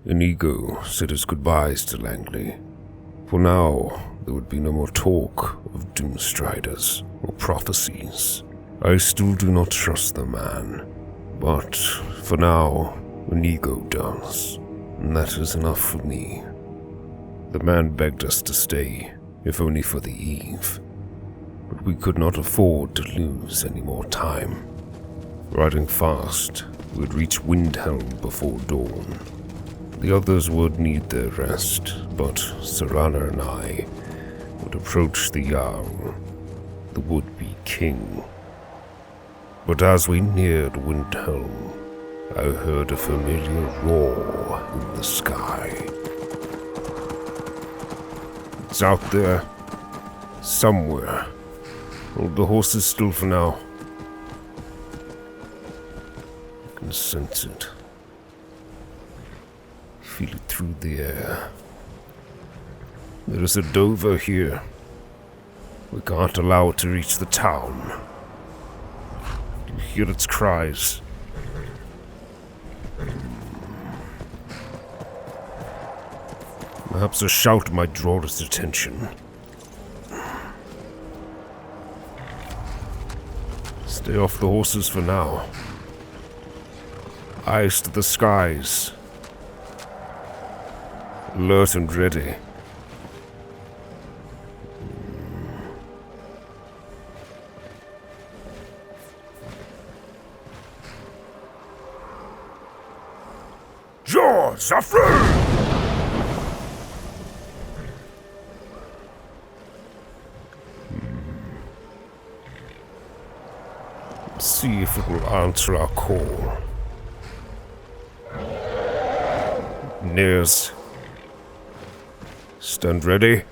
Inigo said his goodbyes to Langley. For now, there would be no more talk of Doomstriders or prophecies. I still do not trust the man, but for now, Inigo does, and that is enough for me. The man begged us to stay, if only for the eve, but we could not afford to lose any more time. Riding fast, we'd reach Windhelm before dawn. The others would need their rest, but Serana and I would approach the Jarl, the would-be king. But as we neared Windhelm, I heard a familiar roar in the sky. It's out there, somewhere. Hold the horses still for now. I can sense it. Feel it through the air. There is a Dover here. We can't allow it to reach the town. You hear its cries. Perhaps a shout might draw its attention. Stay off the horses for now. Eyes to the skies. Alert and ready. Zafran! See if it will answer our call. Nears. Stand ready.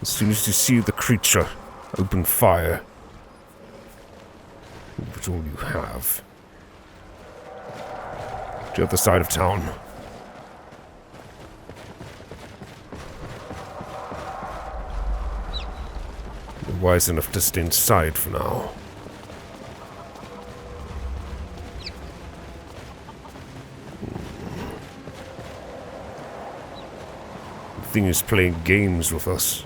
As soon as you see the creature, open fire. But all you have. The other side of town. You're wise enough to stay inside for now. The thing is playing games with us.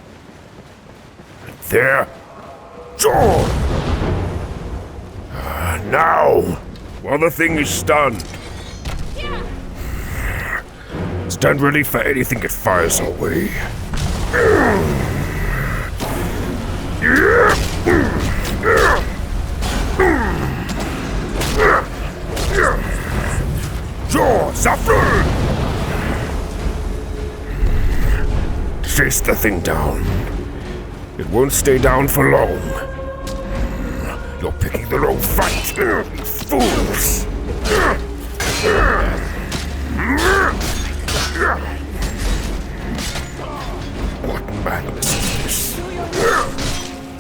There! Jaw! Now! While the thing is stunned. Stand ready for anything it fires our way. Jaw, Zafran! Chase the thing down. It won't stay down for long. You're picking the wrong fight, you fools! What madness is this?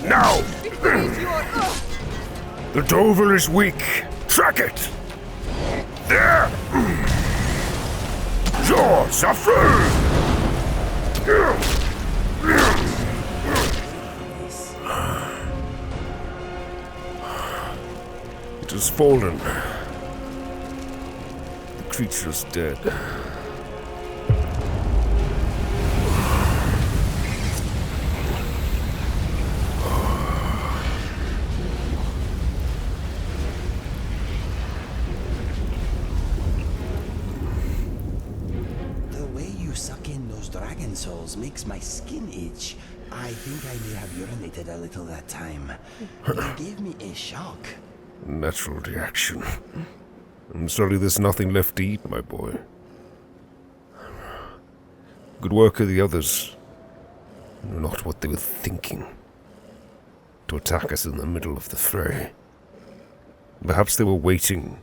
Now! The Dover is weak. Track it! There! Jaw, Zafran! It has fallen. The creature is dead. Souls makes my skin itch. I think I may have urinated a little that time. It gave me a shock. Natural reaction. I'm sorry there's nothing left to eat, my boy. Good work of the others. Not what they were thinking. To attack us in the middle of the fray. Perhaps they were waiting.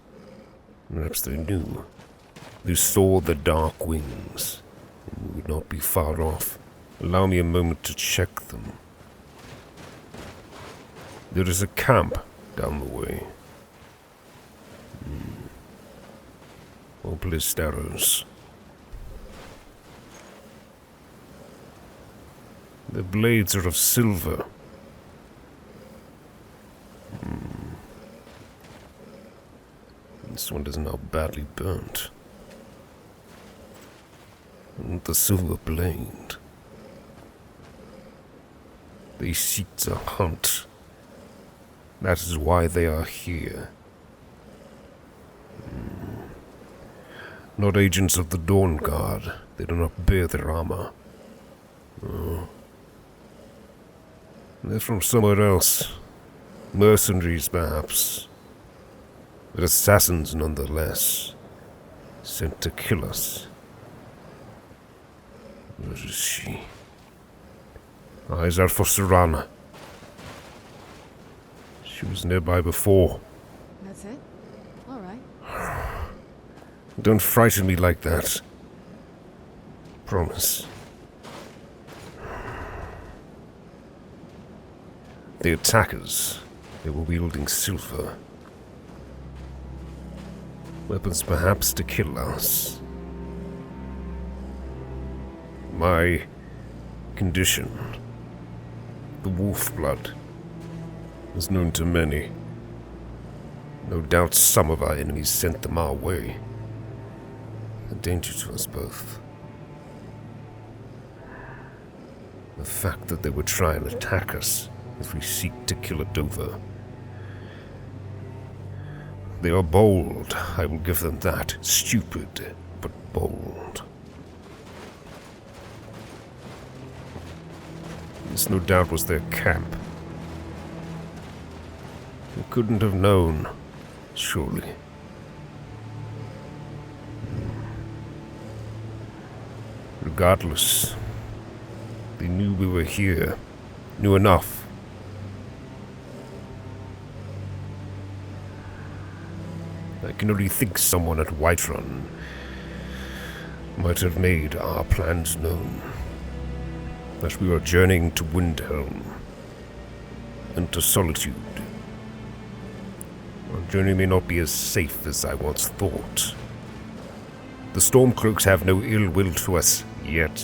Perhaps they knew. They saw the dark wings. We would not be far off. Allow me a moment to check them. There is a camp down the way. Obelisk arrows. The blades are of silver. This one is now badly burnt. And the silver blade. They seek to hunt. That is why they are here. Not agents of the Dawn Guard. They do not bear their armor. Oh. They're from somewhere else. Mercenaries, perhaps. But assassins nonetheless. Sent to kill us. Where is she? Eyes are for Serana. She was nearby before. That's it? All right. Don't frighten me like that. Promise. The attackers, they were wielding silver. Weapons perhaps to kill us. My condition, the wolf blood, was known to many. No doubt some of our enemies sent them our way. A danger to us both. The fact that they would try and attack us if we seek to kill a Dover. They are bold, I will give them that. Stupid, but bold. This no doubt was their camp. We couldn't have known, surely. Regardless, they knew we were here, knew enough. I can only think someone at Whiterun might have made our plans known. That we were journeying to Windhelm and to Solitude. Our journey may not be as safe as I once thought. The Stormcloaks have no ill will to us yet,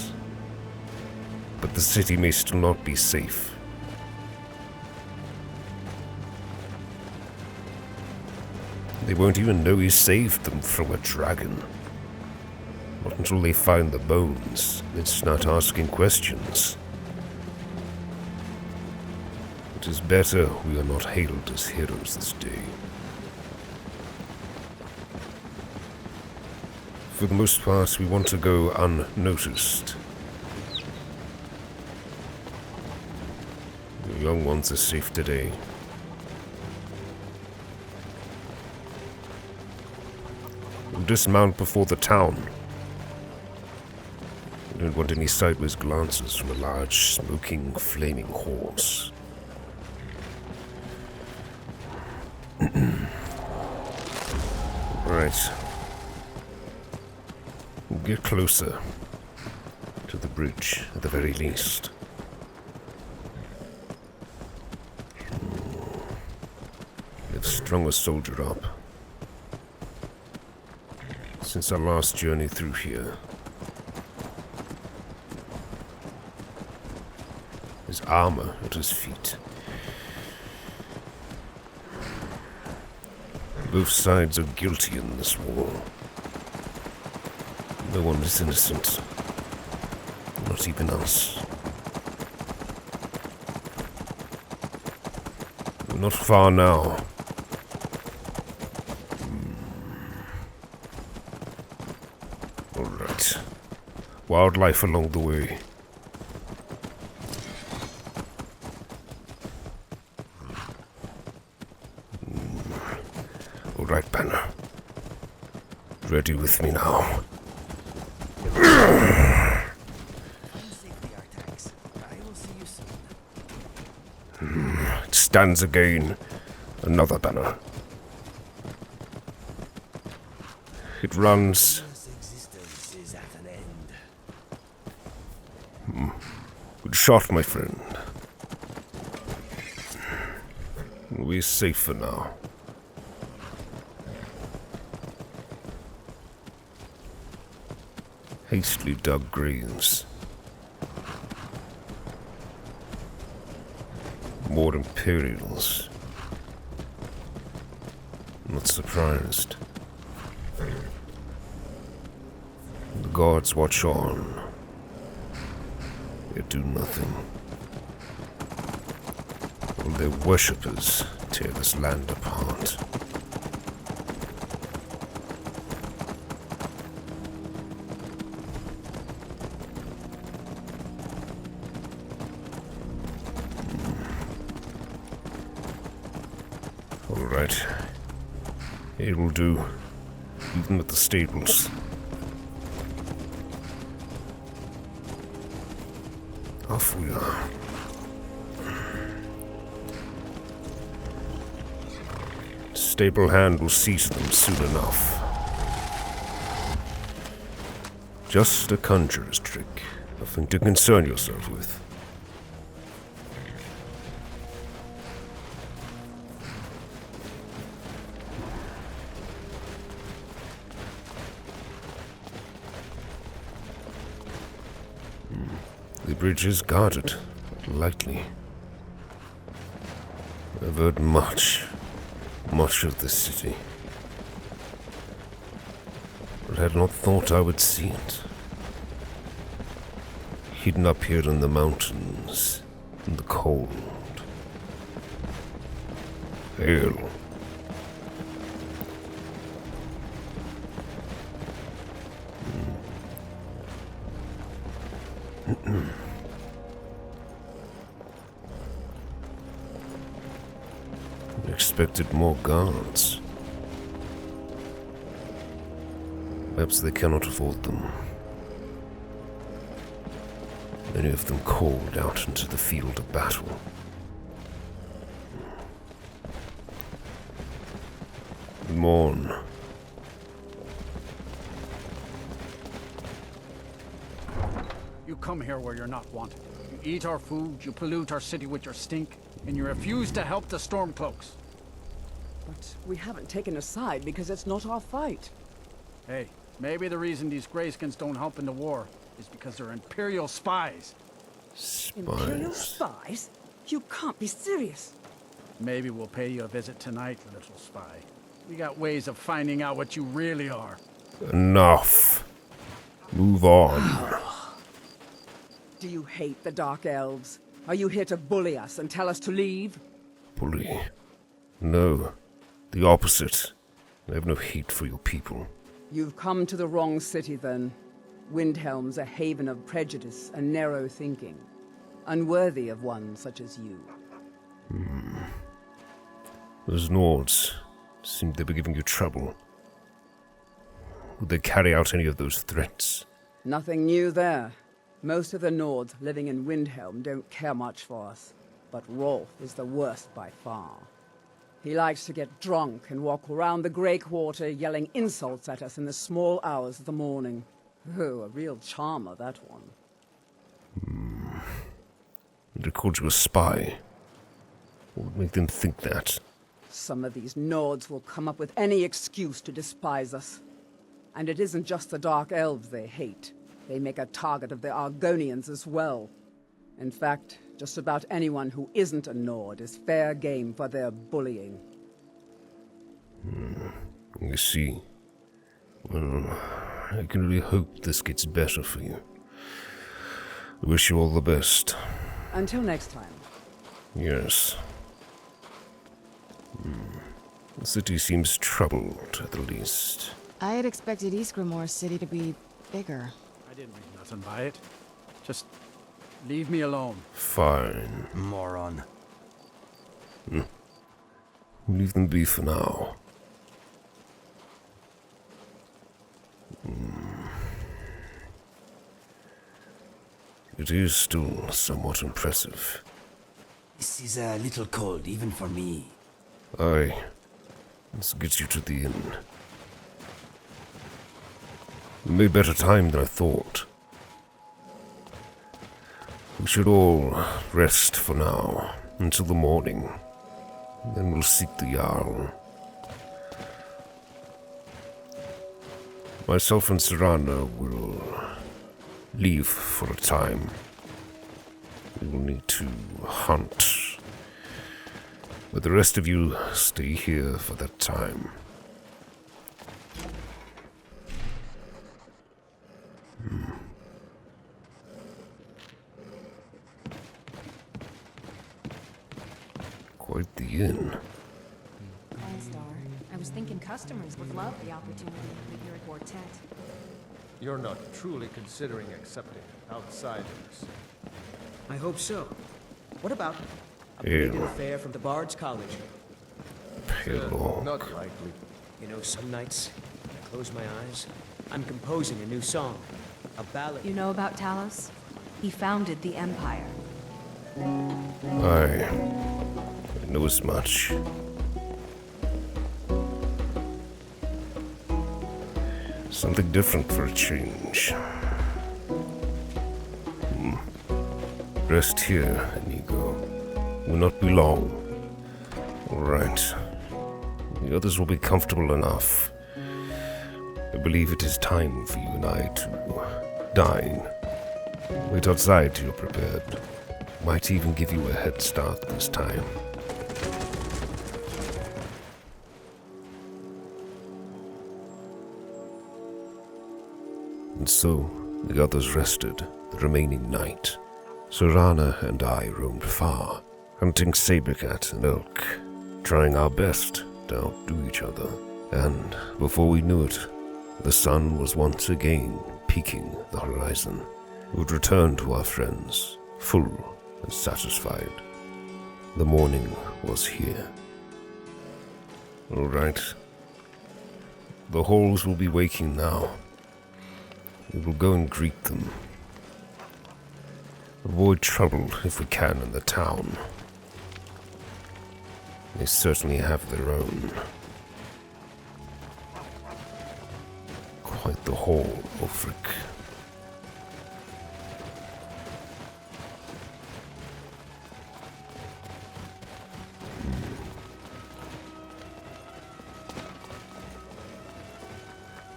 but the city may still not be safe. They won't even know we saved them from a dragon. Not until they find the bones and start asking questions. It is better we are not hailed as heroes this day. For the most part, we want to go unnoticed. The young ones are safe today. We'll dismount before the town. I don't want any sideways glances from a large, smoking, flaming horse. Right. We'll get closer to the bridge, at the very least. They've strung a soldier up. Since our last journey through here. His armor at his feet. Both sides are guilty in this war. No one is innocent. Not even us. We're not far now. Alright. Wildlife along the way. Alright, Banner. Ready with me now. It stands again. Another banner. It runs. Good shot, my friend. We're safe for now. Hastily dug graves. More Imperials. Not surprised. The guards watch on. They do nothing. While their worshippers tear this land apart. Alright. It will do. Leave them at the stables. Off we are. Stable hand will see to them soon enough. Just a conjurer's trick. Nothing to concern yourself with. The bridge is guarded, lightly. I've heard much of this city. But had not thought I would see it. Hidden up here in the mountains, in the cold. Hail. Expected more guards. Perhaps they cannot afford them. Many of them called out into the field of battle. Mourn. You come here where you're not wanted. You eat our food, you pollute our city with your stink, and you refuse to help the Stormcloaks. But we haven't taken a side because it's not our fight. Hey, maybe the reason these Greyskins don't help in the war is because they're Imperial spies. Imperial spies? You can't be serious. Maybe we'll pay you a visit tonight, little spy. We got ways of finding out what you really are. Enough. Move on. Do you hate the Dark Elves? Are you here to bully us and tell us to leave? Bully? No. The opposite. I have no hate for your people. You've come to the wrong city, then. Windhelm's a haven of prejudice and narrow thinking. Unworthy of one such as you. Those Nords seem to be giving you trouble. Would they carry out any of those threats? Nothing new there. Most of the Nords living in Windhelm don't care much for us. But Rolf is the worst by far. He likes to get drunk and walk around the Grey Quarter yelling insults at us in the small hours of the morning. Oh, a real charmer, that one. And they called you a spy. What would make them think that? Some of these Nords will come up with any excuse to despise us. And it isn't just the Dark Elves they hate. They make a target of the Argonians as well. In fact, just about anyone who isn't a Nord is fair game for their bullying. I see. Well, I can only hope this gets better for you. I wish you all the best. Until next time. Yes. The city seems troubled, at the least. I had expected Ysgrimmor's city to be bigger. I didn't mean nothing by it. Just leave me alone. Fine. Moron. Leave them be for now. It is still somewhat impressive. This is a little cold, even for me. Aye. Let's get you to the inn. We made better time than I thought. We should all rest for now, until the morning. Then we'll seek the Jarl. Myself and Serana will leave for a time. We will need to hunt. But the rest of you stay here for that time. Quite the inn. Star, I was thinking customers would love the opportunity to hear a quartet. You're not truly considering accepting outsiders. I hope so. What about a Ew. belated affair from the Bard's College? Pale Not likely. You know, some nights, I close my eyes, I'm composing a new song. A ballad. You know about Talos? He founded the Empire. I know as much. Something different for a change. Rest here, Inigo. Will not be long. All right. The others will be comfortable enough. I believe it is time for you and I to dine. Wait outside till you're prepared. Might even give you a head start this time. And so, the others rested the remaining night. Sorana and I roamed far, hunting sabercat and elk, trying our best to outdo each other. And before we knew it, the sun was once again peaking the horizon. We would return to our friends, full and satisfied. The morning was here. All right. The halls will be waking now. We will go and greet them. Avoid trouble if we can in the town. They certainly have their own. Quite the haul, Ulfric.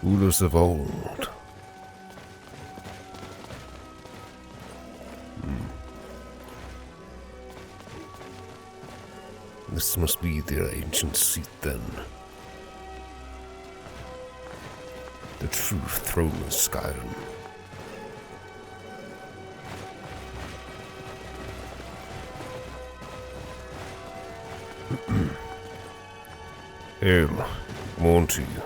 Rulers of old. This must be their ancient seat then. The true throne of Skyrim. Hail, morn to you.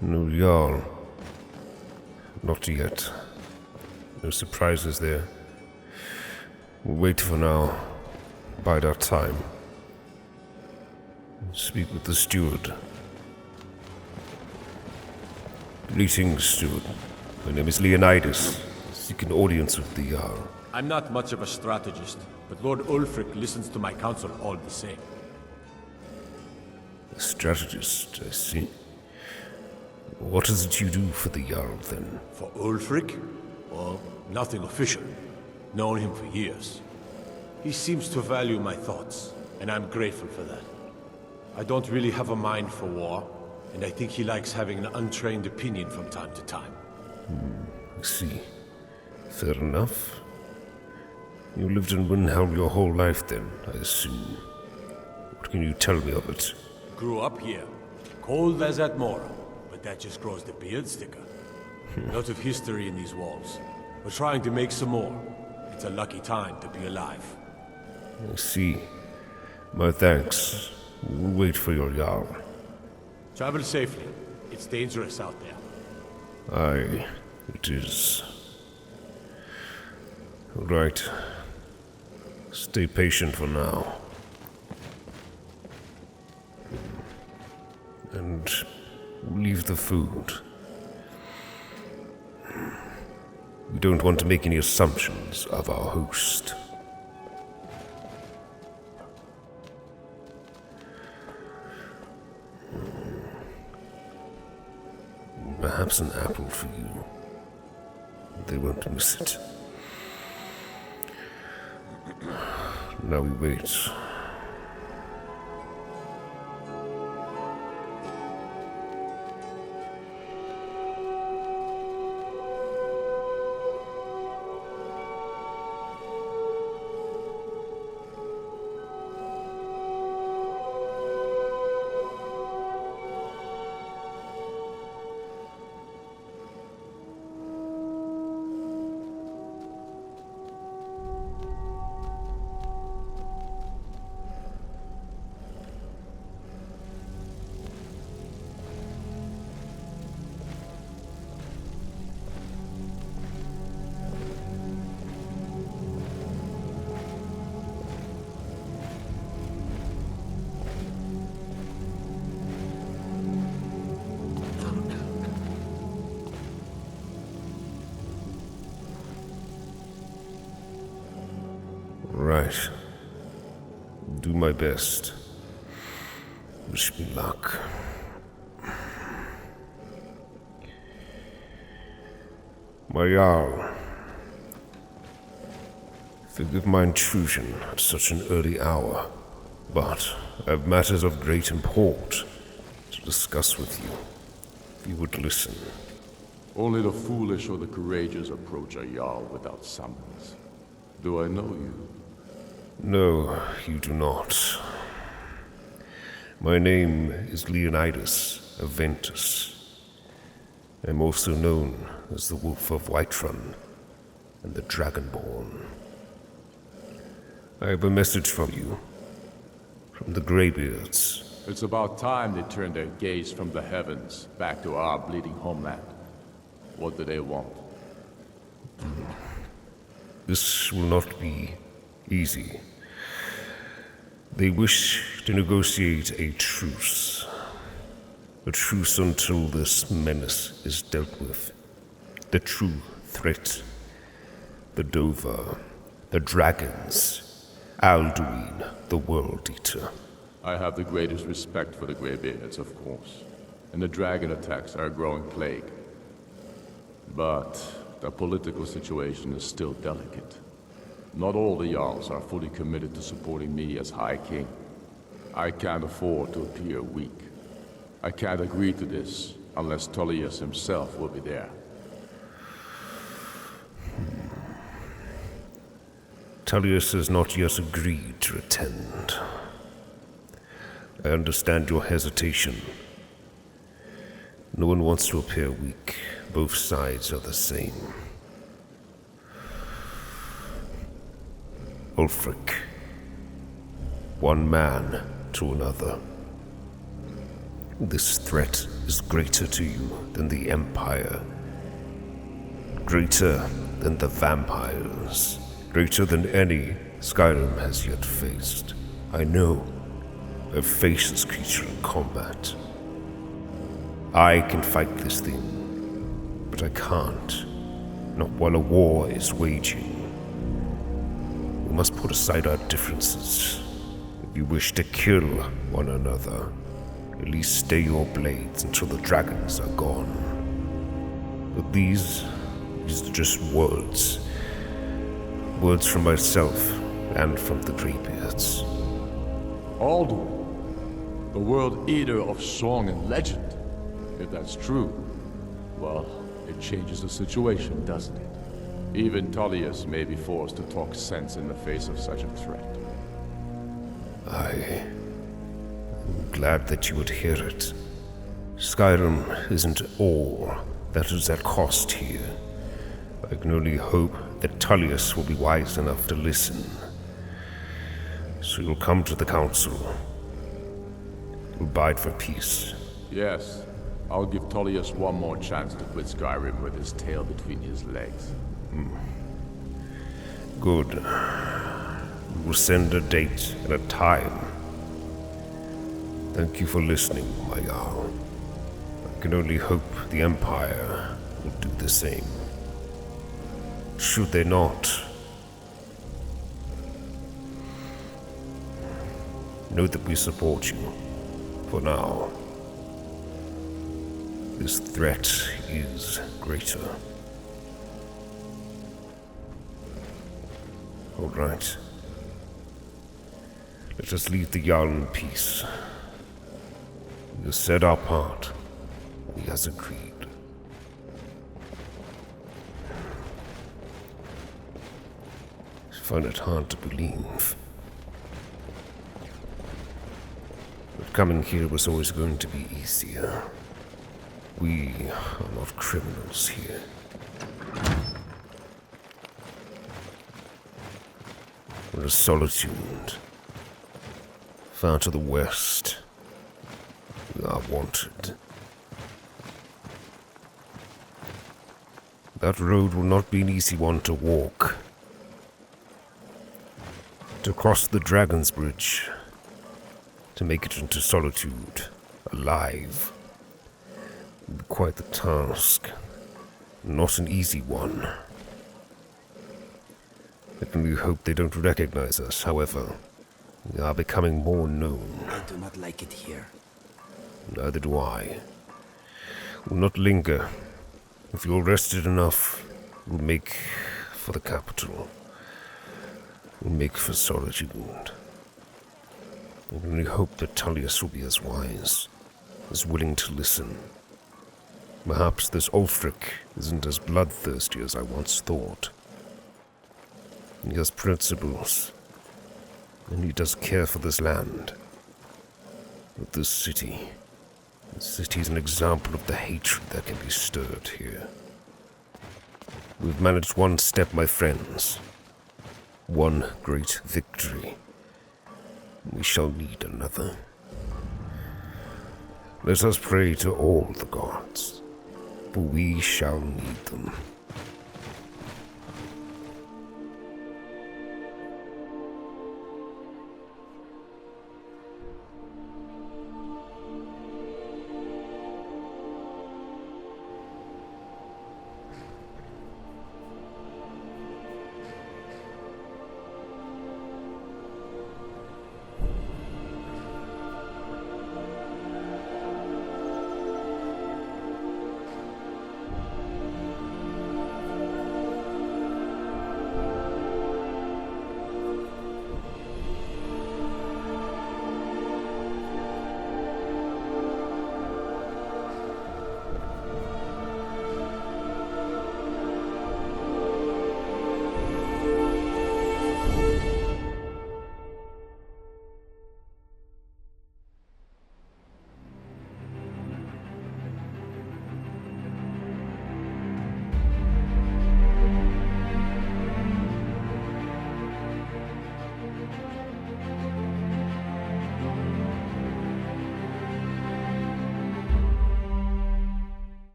No Jarl. Not yet. No surprises there. We'll wait for now. Bide our time. Speak with the steward. Greetings, steward. My name is Leonidas. Seek an audience with the Jarl. I'm not much of a strategist, but Lord Ulfric listens to my counsel all the same. A strategist, I see. What is it you do for the Jarl, then? For Ulfric? Well, nothing official. Known him for years. He seems to value my thoughts, and I'm grateful for that. I don't really have a mind for war, and I think he likes having an untrained opinion from time to time. I see. Fair enough. You lived in Windhelm your whole life, then, I assume. What can you tell me of it? Grew up here. Cold as at Mora, but that just grows the beard sticker. Lot of history in these walls. We're trying to make some more. It's a lucky time to be alive. I see. My thanks. We'll wait for your Jarl. Travel safely. It's dangerous out there. Aye, it is. All right. Stay patient for now. And leave the food. We don't want to make any assumptions of our host. Perhaps an apple for you. They won't miss it. Now we wait. Alright. Do my best. Wish me luck. My Jarl, forgive my intrusion at such an early hour, but I have matters of great import to discuss with you, if you would listen. Only the foolish or the courageous approach a Jarl without summons. Do I know you? No, you do not. My name is Leonidas of Ventus. I am also known as the Wolf of Whiterun and the Dragonborn. I have a message from you, from the Greybeards. It's about time they turned their gaze from the heavens back to our bleeding homeland. What do they want? This will not be easy. They wish to negotiate a truce. A truce until this menace is dealt with. The true threat. The Dover. The dragons. Alduin, the World Eater. I have the greatest respect for the Greybeards, of course. And the dragon attacks are a growing plague. But the political situation is still delicate. Not all the Jarls are fully committed to supporting me as High King. I can't afford to appear weak. I can't agree to this unless Tullius himself will be there. Tullius has not yet agreed to attend. I understand your hesitation. No one wants to appear weak. Both sides are the same. Ulfric. One man to another. This threat is greater to you than the Empire. Greater than the vampires. Greater than any Skyrim has yet faced. I know. I've faced this creature in combat. I can fight this thing, but I can't. Not while a war is waging. We must put aside our differences. If you wish to kill one another, at least stay your blades until the dragons are gone. But these are just words. Words from myself and from the Greybeards. Alduin, the World Eater of song and legend. If that's true, well, it changes the situation, doesn't it? Even Tullius may be forced to talk sense in the face of such a threat. I'm glad that you would hear it. Skyrim isn't all that is at cost here. I can only hope that Tullius will be wise enough to listen. So you'll come to the council. You'll bide for peace. Yes, I'll give Tullius one more chance to quit Skyrim with his tail between his legs. Good. We will send a date and a time. Thank you for listening, my Jarl. I can only hope the Empire will do the same. Should they not, know that we support you. For now, this threat is greater. All right. Let us leave the Jarl in peace. We have said our part. He has agreed. I find it hard to believe. But coming here was always going to be easier. We are not criminals here. We're a Solitude. Far to the west. We are wanted. That road will not be an easy one to walk. To cross the Dragon's Bridge, to make it into Solitude, alive, would be quite the task. Not an easy one. I can only hope they don't recognize us. However, we are becoming more known. I do not like it here. Neither do I. We'll not linger. If you're rested enough, we'll make for the capital. We'll make for Solitude. I can only hope that Tullius will be as wise, as willing to listen. Perhaps this Ulfric isn't as bloodthirsty as I once thought. He has principles, and he does care for this land. But this city's an example of the hatred that can be stirred here. We've managed one step, my friends. One great victory. We shall need another. Let us pray to all the gods, for we shall need them.